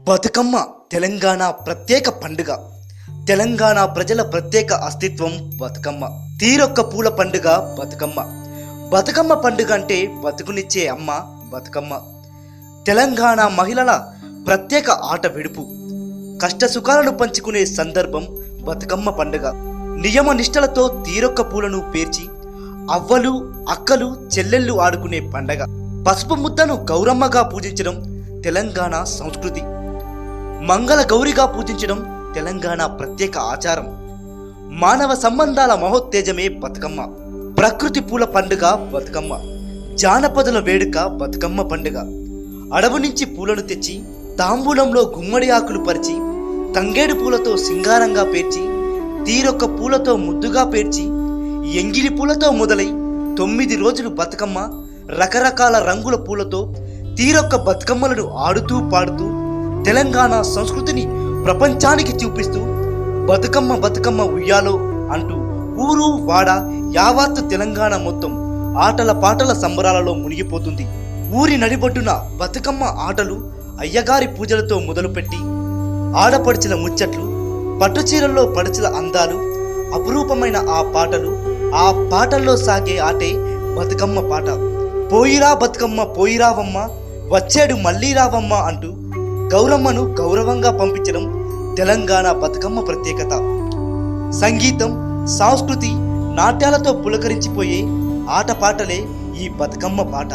బతుకమ్మ తెలంగాణ ప్రత్యేక పండుగ. తెలంగాణ ప్రజల ప్రత్యేక అస్తిత్వం బతుకమ్మ. తీరొక్క పూల పండుగ బతుకమ్మ. బతుకమ్మ పండుగ అంటే బతుకునిచ్చే అమ్మ బతుకమ్మ. తెలంగాణ మహిళల ప్రత్యేక ఆట విడుపు. కష్ట సుఖాలను పంచుకునే సందర్భం బతుకమ్మ పండుగ. నియమ నిష్టలతో తీరొక్క పూలను పేర్చి అవ్వలు అక్కలు చెల్లెళ్ళు ఆడుకునే పండగ. పసుపు ముద్దను గౌరమ్మగా పూజించడం తెలంగాణ సంస్కృతి. మంగళ గౌరిగా పూజించడం తెలంగాణ ప్రత్యేక ఆచారం. మానవ సంబంధాల మహోత్తేజమే బతుకమ్మ. ప్రకృతి పూల పండుగ బతుకమ్మ. జానపదుల వేడుక బతుకమ్మ పండుగ. అడవు నుంచి పూలను తెచ్చి తాంబూలంలో గుమ్మడి ఆకులు పరిచి తంగేడు పూలతో సింగారంగా పేర్చి తీరొక్క పూలతో ముద్దుగా పేర్చి ఎంగిలి పూలతో మొదలై 9 రోజులు బతుకమ్మ రకరకాల రంగుల పూలతో తీరొక్క బతుకమ్మలను ఆడుతూ పాడుతూ తెలంగాణ సంస్కృతిని ప్రపంచానికి చూపిస్తూ బతుకమ్మ బతుకమ్మ ఉయ్యాలో అంటూ ఊరు వాడ యావత్తు తెలంగాణ మొత్తం ఆటల పాటల సంబరాలలో మునిగిపోతుంది. ఊరి నడిబొడ్డున బతుకమ్మ ఆటలు అయ్యగారి పూజలతో మొదలుపెట్టి ఆడపడిచిన ముచ్చట్లు, పట్టుచీరల్లో పడిచిన అందాలు, అపురూపమైన ఆ పాటలు, ఆ పాటల్లో సాగే ఆటే బతుకమ్మ పాట. పోయిరా బతుకమ్మ పోయిరావమ్మ వచ్చేడు మళ్ళీ రావమ్మ అంటూ గౌరమ్మను గౌరవంగా పంపించడం తెలంగాణ బతుకమ్మ ప్రత్యేకత. సంగీతం, సంస్కృతి, నాట్యాలతో పులకరించిపోయే ఆటపాటలే ఈ బతుకమ్మ పాట.